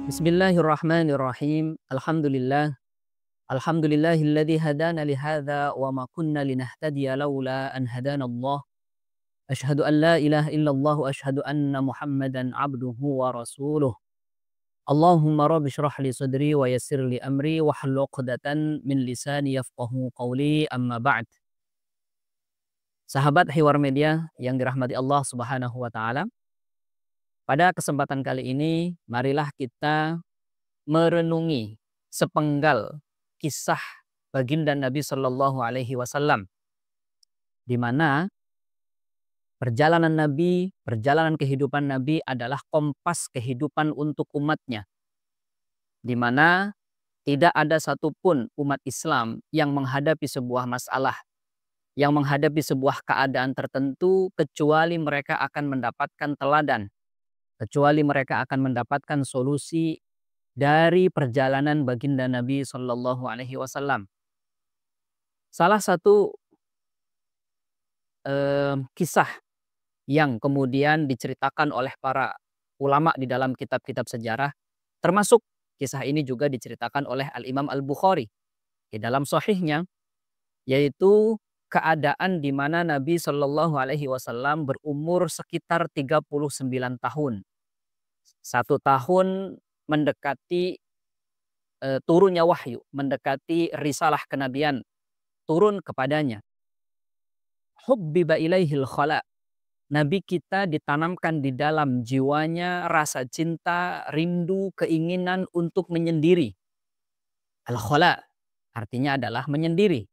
Bismillahirrahmanirrahim. Alhamdulillah. Alhamdulillahilladzi hadana li hadza wa ma kunna linahtadiya laula an hadanallah. Asyhadu an la ilaha illallah wa asyhadu anna Muhammadan abduhu wa rasuluh. Allahumma rabbi shrah li sadri wa yassir li amri wa hlul 'uqdatam min lisani yafqahu qawli amma ba'd. Sahabat Hiwar Media yang dirahmati Allah Subhanahu wa taala. Pada kesempatan kali ini marilah kita merenungi sepenggal kisah baginda Nabi Shallallahu Alaihi Wasallam, di mana perjalanan kehidupan Nabi adalah kompas kehidupan untuk umatnya, di mana tidak ada satupun umat Islam yang menghadapi sebuah masalah, yang menghadapi sebuah keadaan tertentu, kecuali mereka akan mendapatkan teladan, kecuali mereka akan mendapatkan solusi dari perjalanan baginda Nabi Shallallahu Alaihi Wasallam. Salah satu kisah yang kemudian diceritakan oleh para ulama di dalam kitab-kitab sejarah, termasuk kisah ini juga diceritakan oleh Al-Imam Al-Bukhari di dalam sahihnya, yaitu keadaan di mana Nabi Shallallahu Alaihi Wasallam berumur sekitar 39 tahun. 1 tahun mendekati turunnya wahyu, mendekati risalah kenabian turun kepadanya. Hubbiba ilaihil khala. Nabi kita ditanamkan di dalam jiwanya rasa cinta, rindu, keinginan untuk menyendiri. Al-khala artinya adalah menyendiri.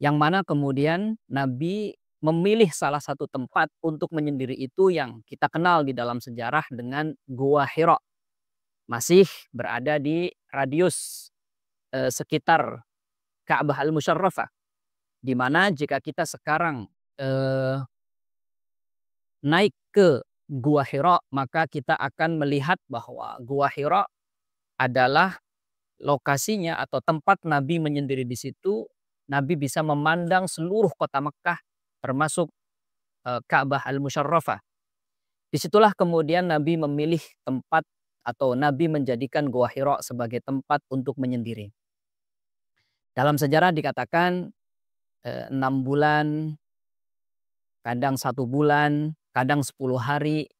Yang mana kemudian Nabi memilih salah satu tempat untuk menyendiri itu yang kita kenal di dalam sejarah dengan Gua Hira. Masih berada di radius sekitar Ka'bah Al-Musyarrafah, di mana jika kita sekarang naik ke Gua Hira, maka kita akan melihat bahwa Gua Hira adalah lokasinya atau tempat Nabi menyendiri di situ. Nabi bisa memandang seluruh kota Mekah, termasuk Ka'bah Al-Musyarrafah. Disitulah kemudian Nabi memilih tempat atau Nabi menjadikan Gua Hira sebagai tempat untuk menyendiri. Dalam sejarah dikatakan 6 bulan, kadang 1 bulan, kadang 10 hari,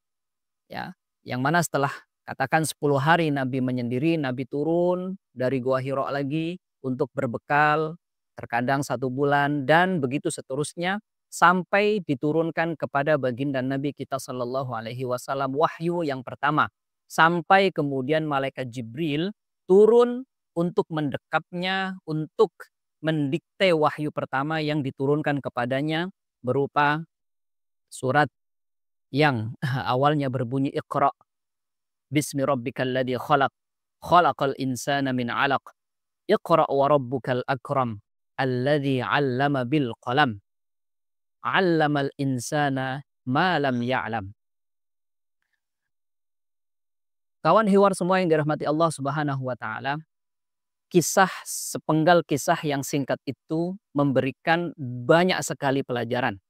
ya. Yang mana setelah katakan 10 hari Nabi menyendiri, Nabi turun dari Gua Hira lagi untuk berbekal, terkadang 1 bulan dan begitu seterusnya sampai diturunkan kepada baginda Nabi kita Shallallahu Alaihi Wasallam wahyu yang pertama, sampai kemudian malaikat Jibril turun untuk mendekapnya, untuk mendikte wahyu pertama yang diturunkan kepadanya berupa surat yang awalnya berbunyi Iqra bismi rabbikal ladzi khalaq khalaqal insana min 'alaq Iqra wa rabbukal akram alladzi 'allama bil qalam 'allamal insana ma lam ya'lam. Kawan Hiwar semua yang dirahmati Allah Subhanahu wa taala, sepenggal kisah yang singkat itu memberikan banyak sekali pelajaran.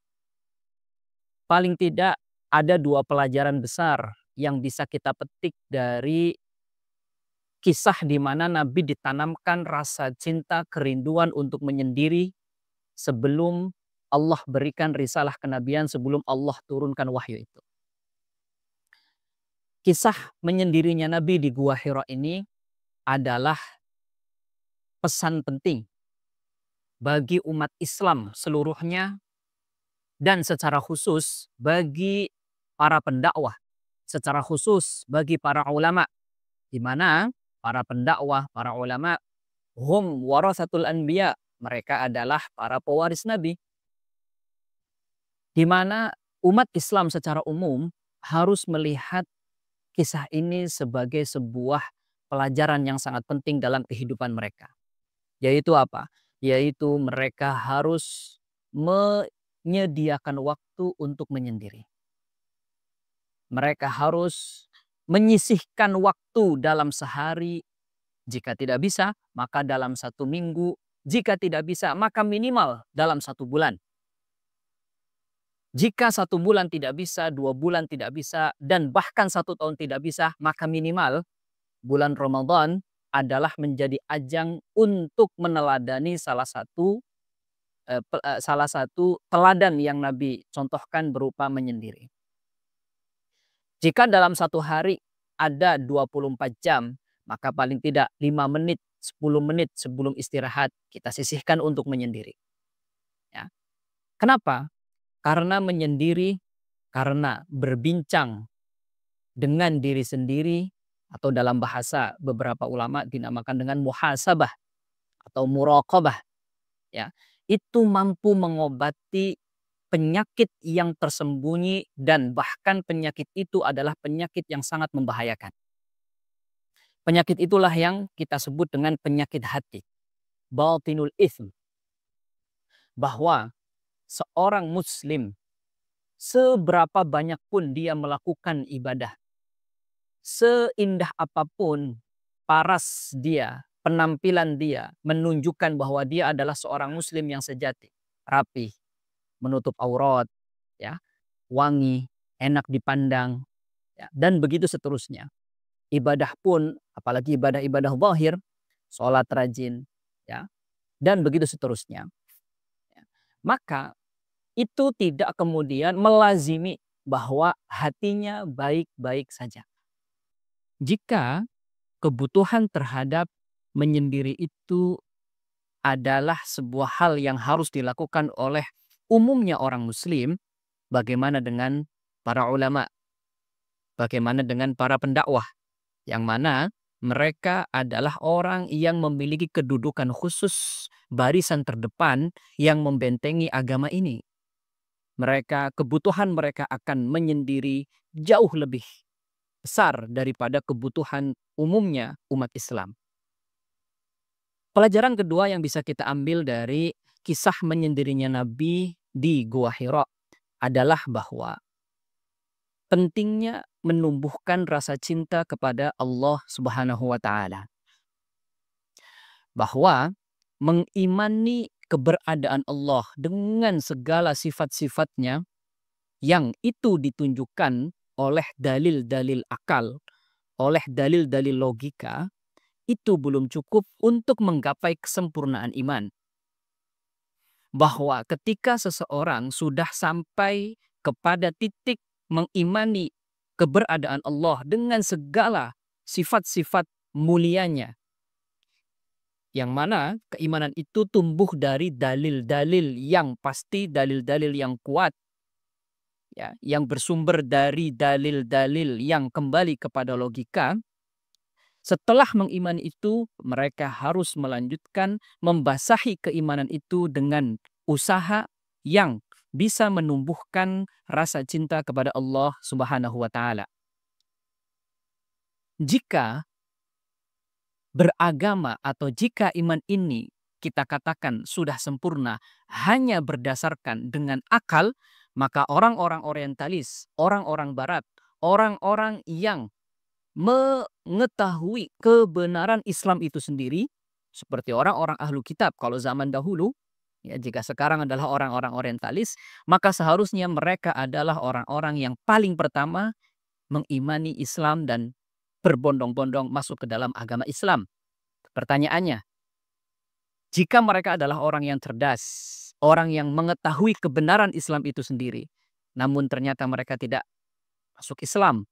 Paling tidak ada 2 pelajaran besar yang bisa kita petik dari kisah di mana Nabi ditanamkan rasa cinta, kerinduan untuk menyendiri sebelum Allah berikan risalah kenabian, sebelum Allah turunkan wahyu itu. Kisah menyendirinya Nabi di Gua Hira ini adalah pesan penting bagi umat Islam seluruhnya dan secara khusus bagi para pendakwah, secara khusus bagi para ulama, di mana para pendakwah, para ulama hum warasatul anbiya, mereka adalah para pewaris Nabi, di mana umat Islam secara umum harus melihat kisah ini sebagai sebuah pelajaran yang sangat penting dalam kehidupan mereka. Yaitu apa? Yaitu mereka harus menyediakan waktu untuk menyendiri. Mereka harus menyisihkan waktu dalam sehari. Jika tidak bisa, maka dalam 1 minggu. Jika tidak bisa, maka minimal dalam 1 bulan. Jika 1 bulan tidak bisa, 2 bulan tidak bisa, dan bahkan 1 tahun tidak bisa, maka minimal bulan Ramadan adalah menjadi ajang untuk meneladani salah satu teladan yang Nabi contohkan berupa menyendiri. Jika dalam 1 hari ada 24 jam, maka paling tidak 5 menit, 10 menit sebelum istirahat kita sisihkan untuk menyendiri. Ya. Kenapa? Karena menyendiri, karena berbincang dengan diri sendiri, atau dalam bahasa beberapa ulama dinamakan dengan muhasabah atau muraqabah, ya. Itu mampu mengobati penyakit yang tersembunyi, dan bahkan penyakit itu adalah penyakit yang sangat membahayakan. Penyakit itulah yang kita sebut dengan penyakit hati, batinul itsm, bahwa seorang muslim seberapa banyak pun dia melakukan ibadah, seindah apapun paras dia, penampilan dia menunjukkan bahwa dia adalah seorang muslim yang sejati, rapi, menutup aurat, ya, wangi, enak dipandang, ya, dan begitu seterusnya. Ibadah pun, apalagi ibadah-ibadah zahir, sholat rajin, ya, dan begitu seterusnya. Ya. Maka itu tidak kemudian melazimi bahwa hatinya baik-baik saja. Jika kebutuhan terhadap menyendiri itu adalah sebuah hal yang harus dilakukan oleh umumnya orang muslim, bagaimana dengan para ulama? Bagaimana dengan para pendakwah? Yang mana mereka adalah orang yang memiliki kedudukan khusus, barisan terdepan yang membentengi agama ini. Kebutuhan mereka akan menyendiri jauh lebih besar daripada kebutuhan umumnya umat Islam. Pelajaran kedua yang bisa kita ambil dari kisah menyendirinya Nabi di Gua Hira adalah bahwa pentingnya menumbuhkan rasa cinta kepada Allah Subhanahu wa Ta'ala. Bahwa mengimani keberadaan Allah dengan segala sifat-sifatnya yang itu ditunjukkan oleh dalil-dalil akal, oleh dalil-dalil logika, itu belum cukup untuk menggapai kesempurnaan iman. Bahwa ketika seseorang sudah sampai kepada titik mengimani keberadaan Allah dengan segala sifat-sifat mulianya, yang mana keimanan itu tumbuh dari dalil-dalil yang pasti, dalil-dalil yang kuat, ya, yang bersumber dari dalil-dalil yang kembali kepada logika. Setelah mengimani itu, mereka harus melanjutkan membasahi keimanan itu dengan usaha yang bisa menumbuhkan rasa cinta kepada Allah Subhanahu wa Ta'ala. Jika beragama atau jika iman ini kita katakan sudah sempurna hanya berdasarkan dengan akal, maka orang-orang orientalis, orang-orang barat, orang-orang yang mengetahui kebenaran Islam itu sendiri, seperti orang-orang ahlu kitab kalau zaman dahulu, ya, jika sekarang adalah orang-orang orientalis, maka seharusnya mereka adalah orang-orang yang paling pertama mengimani Islam dan berbondong-bondong masuk ke dalam agama Islam. Pertanyaannya, jika mereka adalah orang yang cerdas, orang yang mengetahui kebenaran Islam itu sendiri, namun ternyata mereka tidak masuk Islam,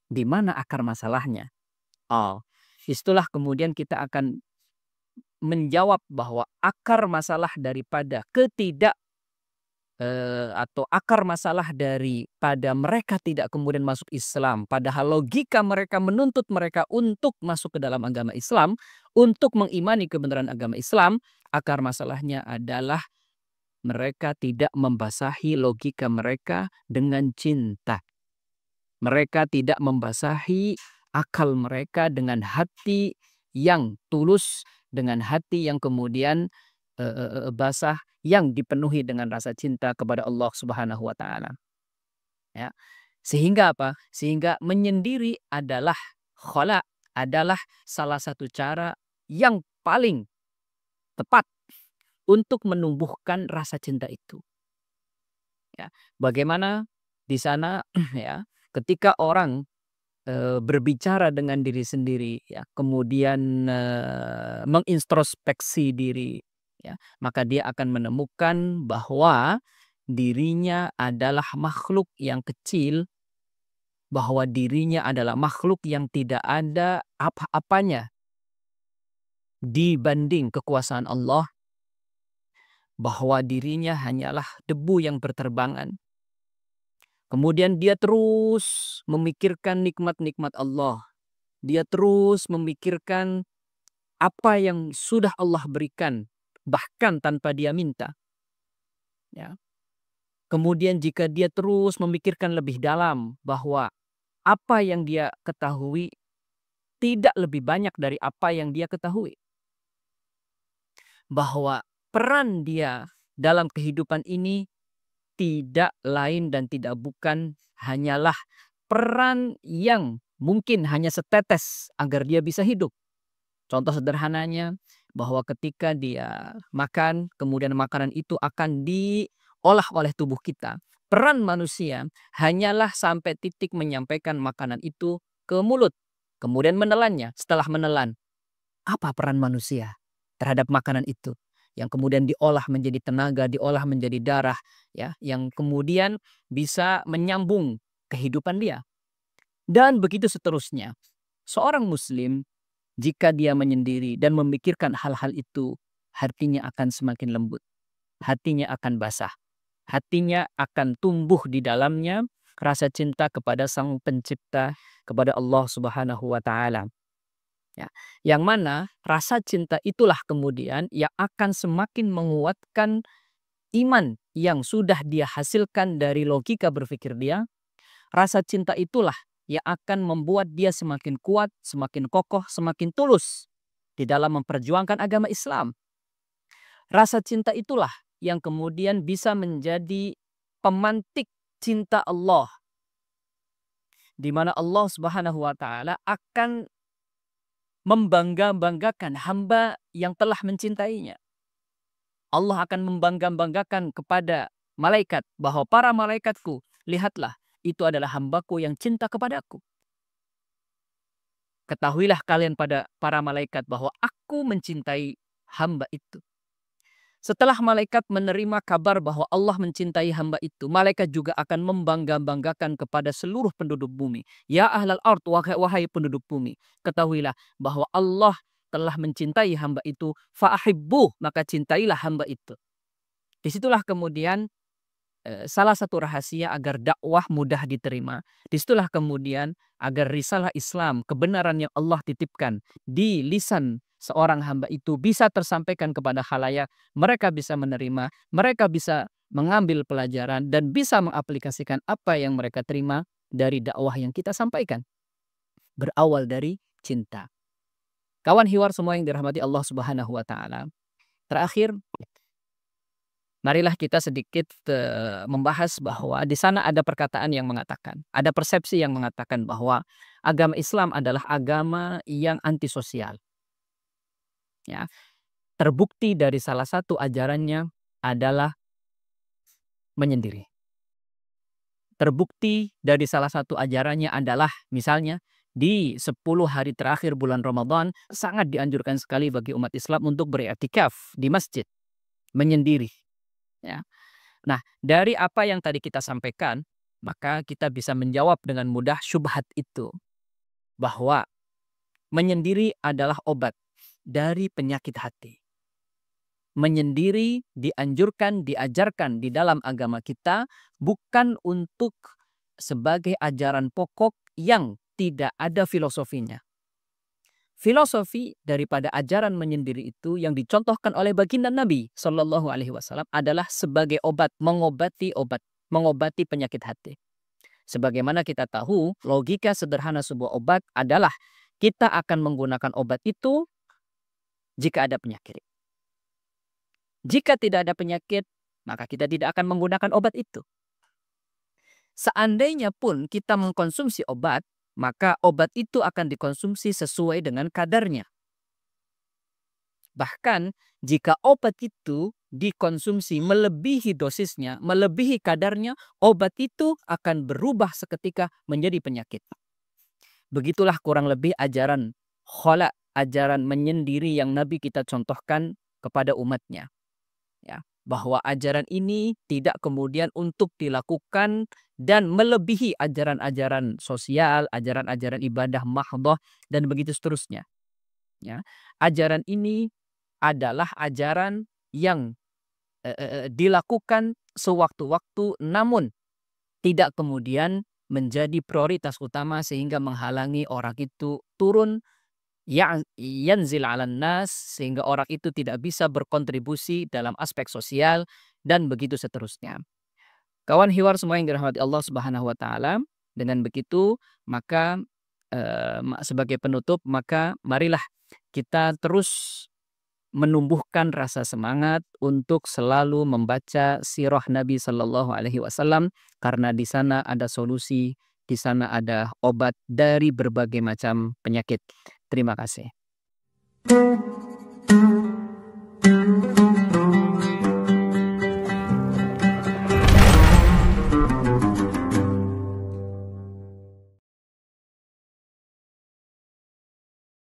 di mana akar masalahnya? Oh, itulah kemudian kita akan menjawab bahwa akar masalah daripada atau akar masalah daripada mereka tidak kemudian masuk Islam, padahal logika mereka menuntut mereka untuk masuk ke dalam agama Islam, untuk mengimani kebenaran agama Islam, akar masalahnya adalah mereka tidak membasahi logika mereka dengan cinta. Mereka tidak membasahi akal mereka dengan hati yang tulus, dengan hati yang kemudian basah, yang dipenuhi dengan rasa cinta kepada Allah Subhanahu wa Ta'ala. Ya. Sehingga apa? Sehingga menyendiri adalah khala, adalah salah satu cara yang paling tepat untuk menumbuhkan rasa cinta itu. Ya. Bagaimana di sana ya, ketika orang berbicara dengan diri sendiri ya, kemudian, mengintrospeksi diri ya, maka dia akan menemukan bahwa dirinya adalah makhluk yang kecil, bahwa dirinya adalah makhluk yang tidak ada apa-apanya dibanding kekuasaan Allah, bahwa dirinya hanyalah debu yang berterbangan. Kemudian dia terus memikirkan nikmat-nikmat Allah. Dia terus memikirkan apa yang sudah Allah berikan, bahkan tanpa dia minta, ya. Kemudian jika dia terus memikirkan lebih dalam bahwa apa yang dia ketahui tidak lebih banyak dari apa yang dia ketahui. Bahwa peran dia dalam kehidupan ini tidak lain dan tidak bukan hanyalah peran yang mungkin hanya setetes agar dia bisa hidup. Contoh sederhananya bahwa ketika dia makan, kemudian makanan itu akan diolah oleh tubuh kita. Peran manusia hanyalah sampai titik menyampaikan makanan itu ke mulut, kemudian menelannya. Setelah menelan, apa peran manusia terhadap makanan itu? Yang kemudian diolah menjadi tenaga, diolah menjadi darah, ya, yang kemudian bisa menyambung kehidupan dia. Dan begitu seterusnya. Seorang muslim jika dia menyendiri dan memikirkan hal-hal itu, hatinya akan semakin lembut, hatinya akan basah, hatinya akan tumbuh di dalamnya rasa cinta kepada Sang Pencipta, kepada Allah Subhanahu wa Ta'ala. Ya, yang mana rasa cinta itulah kemudian yang akan semakin menguatkan iman yang sudah dia hasilkan dari logika berpikir dia. Rasa cinta itulah yang akan membuat dia semakin kuat, semakin kokoh, semakin tulus di dalam memperjuangkan agama Islam. Rasa cinta itulah yang kemudian bisa menjadi pemantik cinta Allah, di mana Allah Subhanahu wa Ta'ala akan membangga-banggakan hamba yang telah mencintainya. Allah akan membangga-banggakan kepada malaikat bahwa para malaikatku, lihatlah, itu adalah hambaku yang cinta kepadaku. Ketahuilah kalian pada para malaikat bahwa aku mencintai hamba itu. Setelah malaikat menerima kabar bahwa Allah mencintai hamba itu, malaikat juga akan membangga-banggakan kepada seluruh penduduk bumi. Ya ahlal ard, wahai penduduk bumi, ketahuilah bahwa Allah telah mencintai hamba itu, fa'ahibbuh, maka cintailah hamba itu. Disitulah kemudian salah satu rahasia agar dakwah mudah diterima. Disitulah kemudian agar risalah Islam, kebenaran yang Allah titipkan di lisan seorang hamba itu bisa tersampaikan kepada khalayak. Mereka bisa menerima, mereka bisa mengambil pelajaran dan bisa mengaplikasikan apa yang mereka terima dari dakwah yang kita sampaikan. Berawal dari cinta. Kawan hiwar semua yang dirahmati Allah Subhanahu wa Ta'ala. Terakhir, marilah kita sedikit membahas bahwa di sana ada perkataan yang mengatakan, ada persepsi yang mengatakan bahwa agama Islam adalah agama yang antisosial. Ya, terbukti dari salah satu ajarannya adalah menyendiri. Terbukti dari salah satu ajarannya adalah misalnya di 10 hari terakhir bulan Ramadan sangat dianjurkan sekali bagi umat Islam untuk beriktikaf di masjid, menyendiri. Ya. Nah, dari apa yang tadi kita sampaikan, maka kita bisa menjawab dengan mudah syubhat itu. Bahwa menyendiri adalah obat dari penyakit hati. Menyendiri dianjurkan, diajarkan di dalam agama kita bukan untuk sebagai ajaran pokok yang tidak ada filosofinya. Filosofi daripada ajaran menyendiri itu yang dicontohkan oleh baginda Nabi Shallallahu Alaihi Wasallam adalah sebagai obat, mengobati penyakit hati. Sebagaimana kita tahu, logika sederhana sebuah obat adalah kita akan menggunakan obat itu jika ada penyakit. Jika tidak ada penyakit, maka kita tidak akan menggunakan obat itu. Seandainya pun kita mengkonsumsi obat, maka obat itu akan dikonsumsi sesuai dengan kadarnya. Bahkan jika obat itu dikonsumsi melebihi dosisnya, melebihi kadarnya, obat itu akan berubah seketika menjadi penyakit. Begitulah kurang lebih ajaran khala, ajaran menyendiri yang Nabi kita contohkan kepada umatnya. Ya, bahwa ajaran ini tidak kemudian untuk dilakukan dan melebihi ajaran-ajaran sosial, ajaran-ajaran ibadah mahdhah, dan begitu seterusnya. Ya, ajaran ini adalah ajaran yang dilakukan sewaktu-waktu, namun tidak kemudian menjadi prioritas utama sehingga menghalangi orang itu turun yanzil 'alan nas, sehingga orang itu tidak bisa berkontribusi dalam aspek sosial dan begitu seterusnya. Kawan hiwar semua yang dirahmati Allah Subhanahu wa taala, dengan begitu maka sebagai penutup, maka marilah kita terus menumbuhkan rasa semangat untuk selalu membaca sirah Nabi Sallallahu Alaihi Wasallam, karena di sana ada solusi, di sana ada obat dari berbagai macam penyakit. Terima kasih.